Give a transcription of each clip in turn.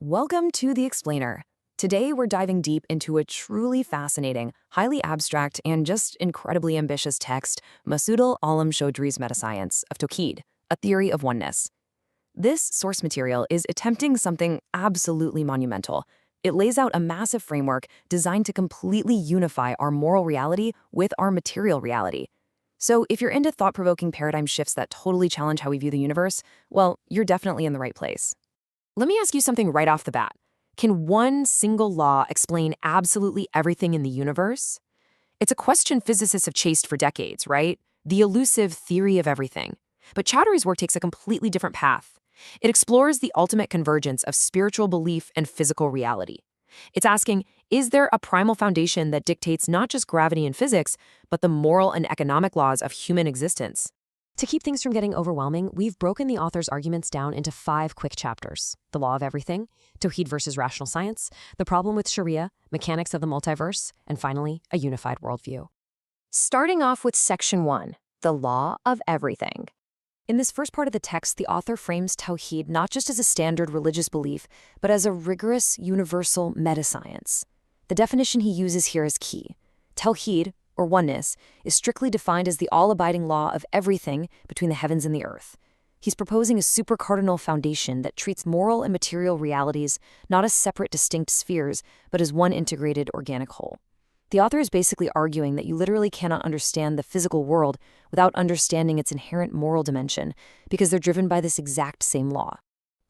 Welcome to The Explainer. Today we're diving deep into a truly fascinating, highly abstract, and just incredibly ambitious text, Masudul Choudhury's Metascience of Tawhid, a theory of oneness. This source material is attempting something absolutely monumental. It lays out a massive framework designed to completely unify our moral reality with our material reality. So if you're into thought-provoking paradigm shifts that totally challenge how we view the universe, well, you're definitely in the right place. Let me ask you something right off the bat. Can one single law explain absolutely everything in the universe? It's a question physicists have chased for decades, right? The elusive theory of everything. But Choudhury's work takes a completely different path. It explores the ultimate convergence of spiritual belief and physical reality. It's asking, is there a primal foundation that dictates not just gravity and physics, but the moral and economic laws of human existence? To keep things from getting overwhelming, we've broken the author's arguments down into 5 quick chapters: the law of everything, Tawhid versus rational science, the problem with Sharia, mechanics of the multiverse, and finally, a unified worldview. Starting off with Section 1, the law of everything. In this first part of the text, the author frames Tawhid not just as a standard religious belief, but as a rigorous, universal meta-science. The definition he uses here is key. Tawhid, or oneness, is strictly defined as the all-abiding law of everything between the heavens and the earth. He's proposing a supercardinal foundation that treats moral and material realities not as separate, distinct spheres, but as one integrated organic whole. The author is basically arguing that you literally cannot understand the physical world without understanding its inherent moral dimension, because they're driven by this exact same law.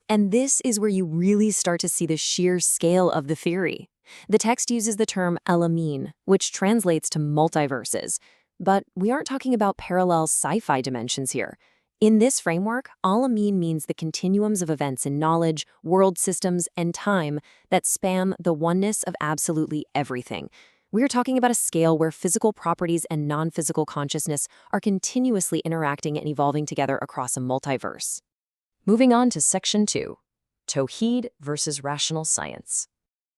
And this is where you really start to see the sheer scale of the theory. The text uses the term alamin, which translates to multiverses. But we aren't talking about parallel sci-fi dimensions here. In this framework, alamin means the continuums of events in knowledge, world systems, and time that span the oneness of absolutely everything. We're talking about a scale where physical properties and non-physical consciousness are continuously interacting and evolving together across a multiverse. Moving on to Section 2, Tawhid versus rational science.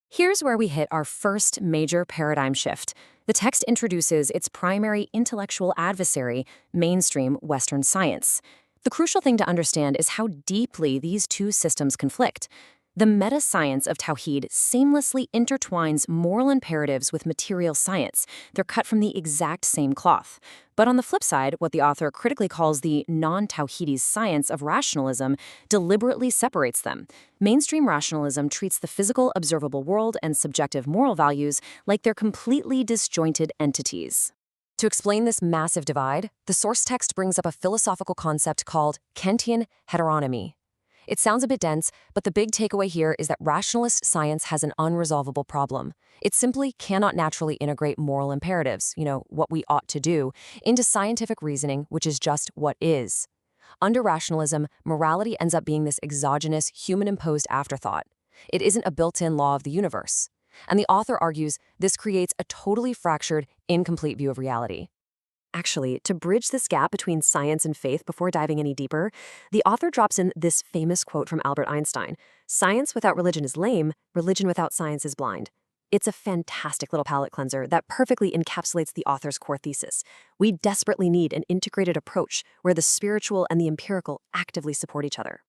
Here's where we hit our first major paradigm shift. The text introduces its primary intellectual adversary, mainstream Western science. The crucial thing to understand is how deeply these two systems conflict. The meta-science of Tawhid seamlessly intertwines moral imperatives with material science. They're cut from the exact same cloth. But on the flip side, what the author critically calls the non-Tawhidi science of rationalism deliberately separates them. Mainstream rationalism treats the physical, observable world and subjective moral values like they're completely disjointed entities. To explain this massive divide, the source text brings up a philosophical concept called Kantian heteronomy. It sounds a bit dense, but the big takeaway here is that rationalist science has an unresolvable problem. It simply cannot naturally integrate moral imperatives, what we ought to do, into scientific reasoning, which is just what is. Under rationalism, morality ends up being this exogenous, human-imposed afterthought. It isn't a built-in law of the universe. And the author argues this creates a totally fractured, incomplete view of reality. Actually, to bridge this gap between science and faith before diving any deeper, the author drops in this famous quote from Albert Einstein: "Science without religion is lame, religion without science is blind." It's a fantastic little palate cleanser that perfectly encapsulates the author's core thesis. We desperately need an integrated approach where the spiritual and the empirical actively support each other.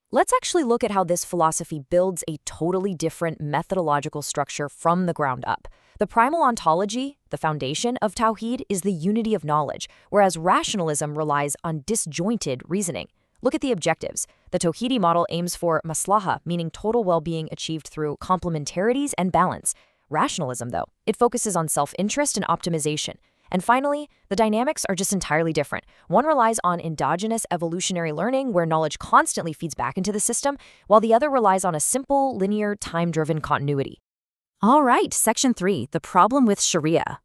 Let's actually look at how this philosophy builds a totally different methodological structure from the ground up. The primal ontology, the foundation of Tawhid, is the unity of knowledge, whereas rationalism relies on disjointed reasoning. Look at the objectives. The Tawhidi model aims for maslaha, meaning total well-being achieved through complementarities and balance. Rationalism, though, it focuses on self-interest and optimization. And finally, the dynamics are just entirely different. One relies on endogenous evolutionary learning, where knowledge constantly feeds back into the system, while the other relies on a simple, linear, time-driven continuity. All right, Section 3, the problem with Sharia.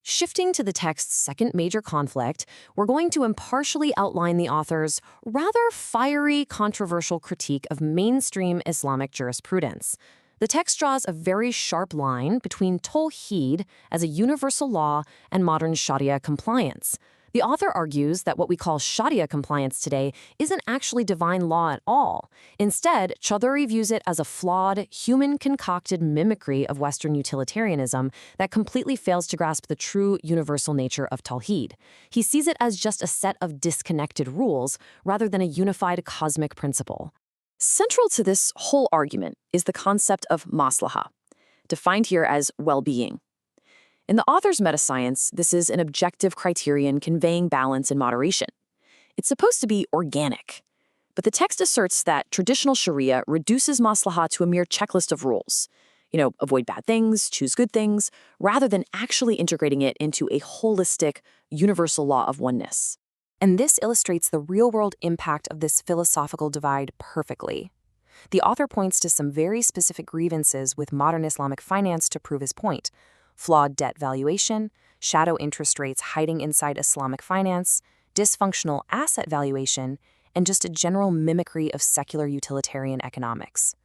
Shifting to the text's second major conflict, we're going to impartially outline the author's rather fiery, controversial critique of mainstream Islamic jurisprudence. The text draws a very sharp line between Tawhid as a universal law and modern Sharia compliance. The author argues that what we call Sharia compliance today isn't actually divine law at all. Instead, Choudhury views it as a flawed, human-concocted mimicry of Western utilitarianism that completely fails to grasp the true universal nature of Tawhid. He sees it as just a set of disconnected rules rather than a unified cosmic principle. Central to this whole argument is the concept of maslaha, defined here as well-being. In the author's metascience, this is an objective criterion conveying balance and moderation. It's supposed to be organic. But the text asserts that traditional Sharia reduces maslaha to a mere checklist of rules. Avoid bad things, choose good things, rather than actually integrating it into a holistic, universal law of oneness. And this illustrates the real-world impact of this philosophical divide perfectly. The author points to some very specific grievances with modern Islamic finance to prove his point: flawed debt valuation, shadow interest rates hiding inside Islamic finance, dysfunctional asset valuation, and just a general mimicry of secular utilitarian economics.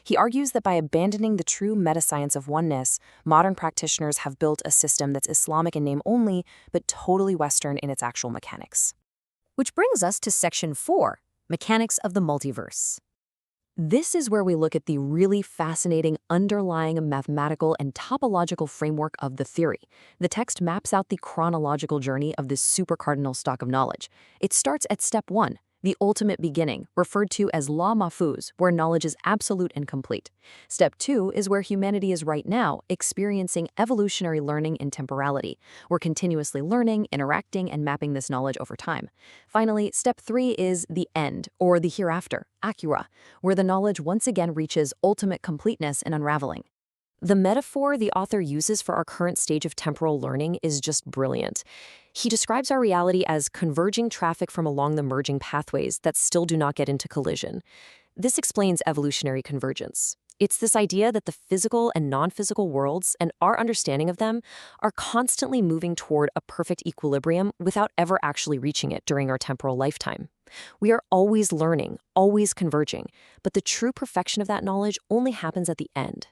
He argues that by abandoning the true metascience of oneness, modern practitioners have built a system that's Islamic in name only, but totally Western in its actual mechanics. Which brings us to Section 4, Mechanics of the Multiverse. This is where we look at the really fascinating underlying mathematical and topological framework of the theory. The text maps out the chronological journey of this supercardinal stock of knowledge. It starts at step 1, the ultimate beginning, referred to as law mahfuz, where knowledge is absolute and complete. Step 2 is where humanity is right now, experiencing evolutionary learning in temporality. We're continuously learning, interacting, and mapping this knowledge over time. Finally, step 3 is the end, or the hereafter, akira, where the knowledge once again reaches ultimate completeness and unraveling. The metaphor the author uses for our current stage of temporal learning is just brilliant. He describes our reality as converging traffic from along the merging pathways that still do not get into collision. This explains evolutionary convergence. It's this idea that the physical and non-physical worlds, and our understanding of them, are constantly moving toward a perfect equilibrium without ever actually reaching it during our temporal lifetime. We are always learning, always converging, but the true perfection of that knowledge only happens at the end.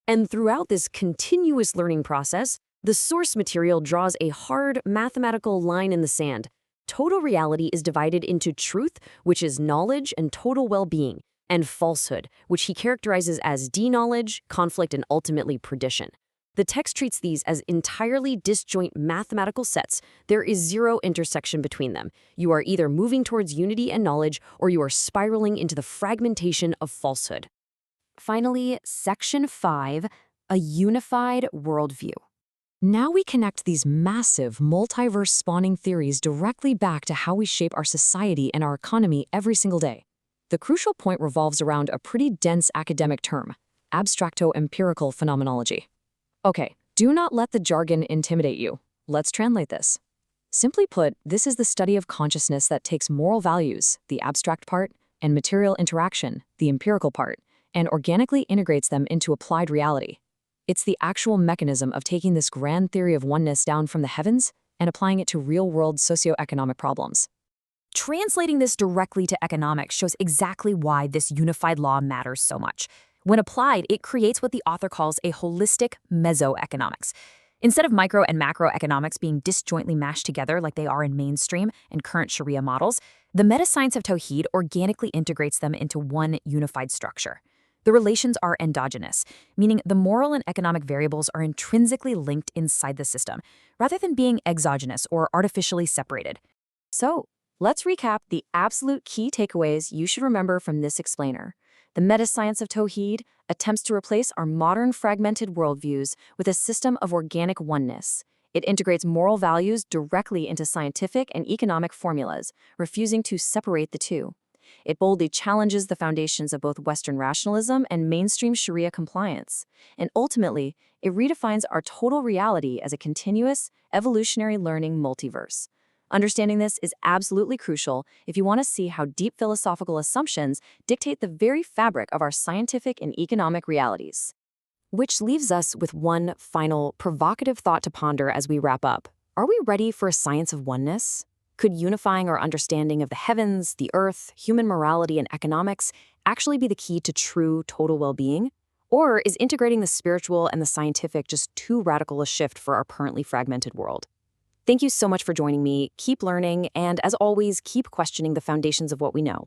And throughout this continuous learning process, the source material draws a hard mathematical line in the sand. Total reality is divided into truth, which is knowledge and total well-being, and falsehood, which he characterizes as de-knowledge, conflict, and ultimately perdition. The text treats these as entirely disjoint mathematical sets. There is zero intersection between them. You are either moving towards unity and knowledge, or you are spiraling into the fragmentation of falsehood. Finally, Section 5, a unified worldview. Now we connect these massive, multiverse-spawning theories directly back to how we shape our society and our economy every single day. The crucial point revolves around a pretty dense academic term: abstracto-empirical phenomenology. Okay, do not let the jargon intimidate you. Let's translate this. Simply put, this is the study of consciousness that takes moral values, the abstract part, and material interaction, the empirical part, and organically integrates them into applied reality. It's the actual mechanism of taking this grand theory of oneness down from the heavens and applying it to real-world socioeconomic problems. Translating this directly to economics shows exactly why this unified law matters so much. When applied, it creates what the author calls a holistic mesoeconomics. Instead of micro and macroeconomics being disjointly mashed together like they are in mainstream and current Sharia models, the metascience of Tawhid organically integrates them into one unified structure. The relations are endogenous, meaning the moral and economic variables are intrinsically linked inside the system, rather than being exogenous or artificially separated. So, let's recap the absolute key takeaways you should remember from this explainer. The metascience of Tawhid attempts to replace our modern fragmented worldviews with a system of organic oneness. It integrates moral values directly into scientific and economic formulas, refusing to separate the two. It boldly challenges the foundations of both Western rationalism and mainstream Sharia compliance. And ultimately, it redefines our total reality as a continuous, evolutionary learning multiverse. Understanding this is absolutely crucial if you want to see how deep philosophical assumptions dictate the very fabric of our scientific and economic realities. Which leaves us with one final provocative thought to ponder as we wrap up. Are we ready for a science of oneness? Could unifying our understanding of the heavens, the earth, human morality, and economics actually be the key to true total well-being? Or is integrating the spiritual and the scientific just too radical a shift for our currently fragmented world? Thank you so much for joining me. Keep learning, and as always, keep questioning the foundations of what we know.